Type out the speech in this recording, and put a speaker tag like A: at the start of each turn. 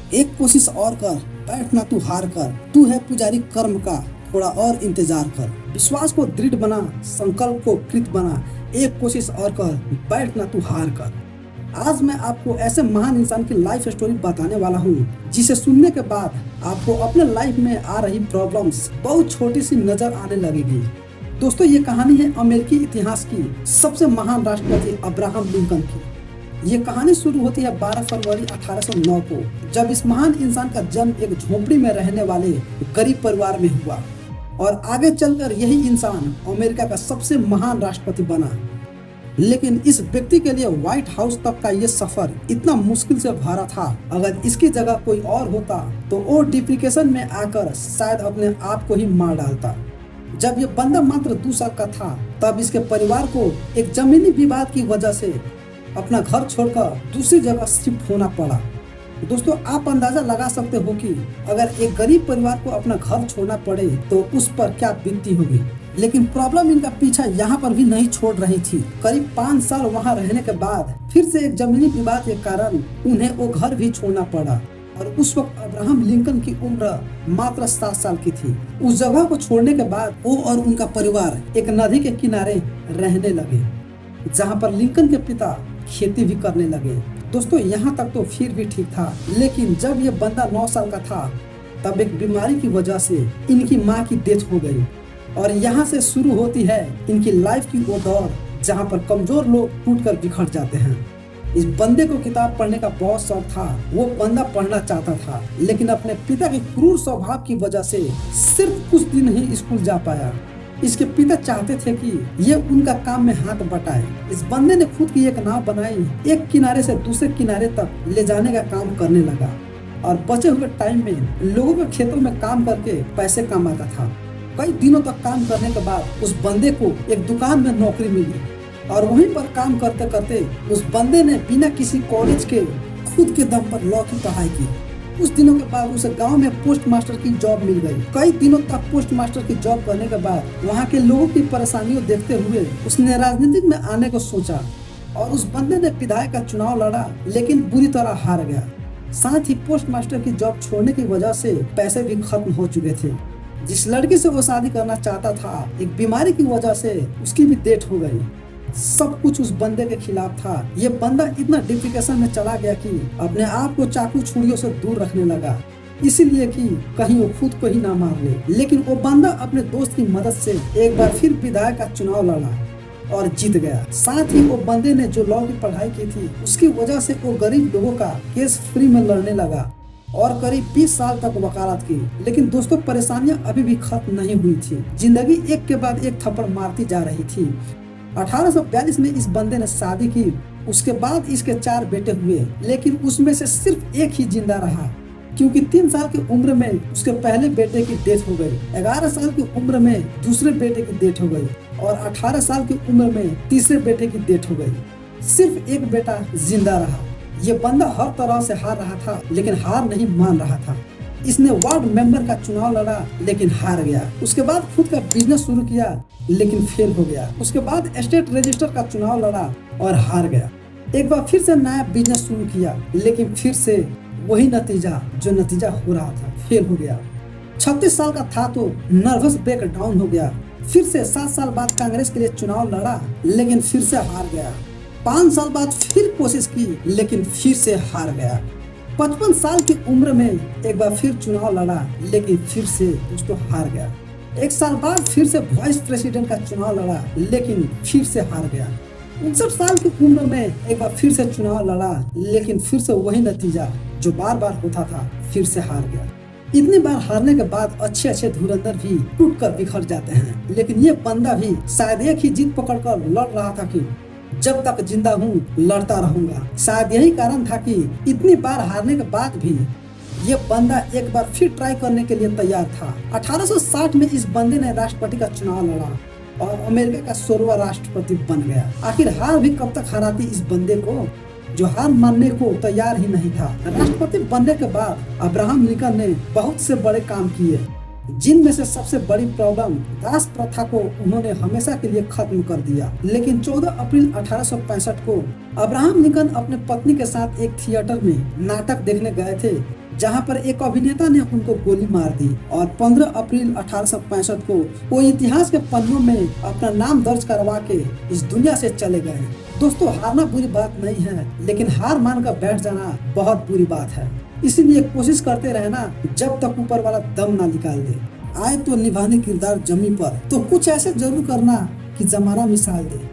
A: एक कोशिश और कर, बैठ ना तू हार कर। तू है पुजारी कर्म का, थोड़ा और इंतजार कर। विश्वास को दृढ़ बना, संकल्प को कृत बना। एक कोशिश और कर, बैठ ना तू हार कर। आज मैं आपको ऐसे महान इंसान की लाइफ स्टोरी बताने वाला हूँ जिसे सुनने के बाद आपको अपने लाइफ में आ रही प्रॉब्लम्स बहुत छोटी सी नजर आने लगेगी। दोस्तों, ये कहानी है अमेरिकी इतिहास की सबसे महान राष्ट्रपति अब्राहम लिंकन की। ये कहानी शुरू होती है 12 फरवरी 1809 को, जब इस महान इंसान का जन्म एक झोपड़ी में रहने वाले गरीब परिवार में हुआ और आगे चलकर यही इंसान अमेरिका का सबसे महान राष्ट्रपति बना। लेकिन इस व्यक्ति के लिए व्हाइट हाउस तक का ये सफर इतना मुश्किल से भरा था। अगर इसकी जगह कोई और होता तो वो डिप्रेशन में आकर शायद अपने आप को ही मार डालता। जब ये बंदा मात्र 2 साल का था तब इसके परिवार को एक जमीनी विवाद की वजह से अपना घर छोड़कर दूसरी जगह शिफ्ट होना पड़ा। दोस्तों, आप अंदाजा लगा सकते हो कि अगर एक गरीब परिवार को अपना घर छोड़ना पड़े तो उस पर क्या बीतती होगी। लेकिन प्रॉब्लम इनका पीछा यहाँ पर भी नहीं छोड़ रही थी। करीब 5 साल वहाँ रहने के बाद फिर से एक जमीनी विवाद के कारण उन्हें वो घर भी छोड़ना पड़ा और उस वक्त अब्राहम लिंकन की उम्र मात्र 7 साल की थी। उस जगह को छोड़ने के बाद वो और उनका परिवार एक नदी के किनारे रहने लगे, जहाँ पर लिंकन के पिता खेती भी करने लगे। दोस्तों, यहाँ तक तो फिर भी ठीक था, लेकिन जब ये बंदा 9 साल का था तब एक बीमारी की वजह से इनकी माँ की डेथ हो गई और यहाँ से शुरू होती है इनकी लाइफ की वो दौर जहाँ पर कमजोर लोग टूटकर बिखर जाते हैं। इस बंदे को किताब पढ़ने का बहुत शौक था। वो बंदा पढ़ना चाहता था, लेकिन अपने पिता के क्रूर स्वभाव की वजह से सिर्फ कुछ दिन ही स्कूल जा पाया। इसके पिता चाहते थे कि ये उनका काम में हाथ बटाए। इस बंदे ने खुद की एक नाव बनाई, एक किनारे से दूसरे किनारे तक ले जाने का काम करने लगा और बचे हुए टाइम में लोगों के खेतों में काम करके पैसे कमाता था। कई दिनों तक काम करने के बाद उस बंदे को एक दुकान में नौकरी मिली और वहीं पर काम करते करते उस बंदे ने बिना किसी कॉलेज के खुद के दम पर लॉ की पढ़ाई की। कुछ दिनों के बाद उसे गांव में पोस्ट मास्टर की जॉब मिल गई। कई दिनों तक पोस्ट मास्टर की जॉब करने के बाद वहां के लोगों की परेशानियों देखते हुए उसने राजनीति में आने को सोचा और उस बंदे ने विधायक का चुनाव लड़ा, लेकिन बुरी तरह हार गया। साथ ही पोस्ट मास्टर की जॉब छोड़ने की वजह से पैसे भी खत्म हो चुके थे। जिस लड़की से वो शादी करना चाहता था, एक बीमारी की वजह से उसकी भी डेथ हो गई। सब कुछ उस बंदे के खिलाफ था। ये बंदा इतना डिप्रेशन में चला गया कि अपने आप को चाकू छुरियों से दूर रखने लगा, इसीलिए कि कहीं वो खुद को ही ना मार ले। लेकिन वो बंदा अपने दोस्त की मदद से एक बार फिर विधायक का चुनाव लड़ा और जीत गया। साथ ही वो बंदे ने जो लॉ की पढ़ाई की थी उसकी वजह से वो गरीब लोगों का केस फ्री में लड़ने लगा और करीब 20 साल तक वकालत की। लेकिन दोस्तों, परेशानियां अभी भी खत्म नहीं हुई थी। जिंदगी एक के बाद एक थप्पड़ मारती जा रही थी। 1842 में इस बंदे ने शादी की। उसके बाद इसके 4 बेटे हुए, लेकिन उसमें से सिर्फ एक ही जिंदा रहा, क्योंकि 3 साल की उम्र में उसके पहले बेटे की डेथ हो गई, 11 साल की उम्र में दूसरे बेटे की डेथ हो गई और 18 साल की उम्र में तीसरे बेटे की डेथ हो गई। सिर्फ एक बेटा जिंदा रहा। ये बंदा हर तरह से हार रहा था, लेकिन हार नहीं मान रहा था। इसने वार्ड मेंबर का चुनाव लड़ा, लेकिन हार गया। उसके बाद खुद का बिजनेस शुरू किया, लेकिन फेल हो गया। उसके बाद स्टेट रजिस्टर का चुनाव लड़ा और हार गया। एक बार फिर से नया बिजनेस शुरू किया, लेकिन फिर से वही नतीजा जो नतीजा हो रहा था, फेल हो गया। 36 साल का था तो नर्वस ब्रेक डाउन हो गया। फिर से 7 साल बाद कांग्रेस के लिए चुनाव लड़ा, लेकिन फिर से हार गया। 5 साल बाद फिर कोशिश की, लेकिन फिर से हार गया। 55 साल की उम्र में एक बार फिर चुनाव लड़ा, लेकिन फिर से उसको हार गया। 1 साल बाद फिर से वाइस प्रेसिडेंट का चुनाव लड़ा, लेकिन फिर से हार गया। 59 साल की उम्र में एक बार फिर से चुनाव लड़ा, लेकिन फिर से वही नतीजा जो बार बार होता था, फिर से हार गया। इतनी बार हारने के बाद अच्छे अच्छे धुरंधर भी टूट कर बिखर जाते हैं, लेकिन ये बंदा भी शायद एक ही जीत पकड़कर लड़ रहा था कि जब तक जिंदा हूँ लड़ता रहूंगा। शायद यही कारण था कि इतनी बार हारने के बाद भी ये बंदा एक बार फिर ट्राई करने के लिए तैयार था। 1860 में इस बंदे ने राष्ट्रपति का चुनाव लड़ा और अमेरिका का 16वां राष्ट्रपति बन गया। आखिर हार भी कब तक हराती इस बंदे को, जो हार मानने को तैयार ही नहीं था। राष्ट्रपति बनने के बाद अब्राहम लिंकन ने बहुत से बड़े काम किए, जिनमें से सबसे बड़ी प्रॉब्लम दास प्रथा को उन्होंने हमेशा के लिए खत्म कर दिया। लेकिन 14 अप्रैल 1865 को अब्राहम लिंकन अपने पत्नी के साथ एक थिएटर में नाटक देखने गए थे, जहां पर एक अभिनेता ने उनको गोली मार दी और 15 अप्रैल 1865 को वो इतिहास के पन्नों में अपना नाम दर्ज करवा के इस दुनिया से चले गए। दोस्तों, हारना बुरी बात नहीं है, लेकिन हार मान कर बैठ जाना बहुत बुरी बात है। इसीलिए कोशिश करते रहना जब तक ऊपर वाला दम ना निकाल दे। आए तो निभाने किरदार जमी पर, तो कुछ ऐसे जरूर करना कि जमाना मिसाल दे।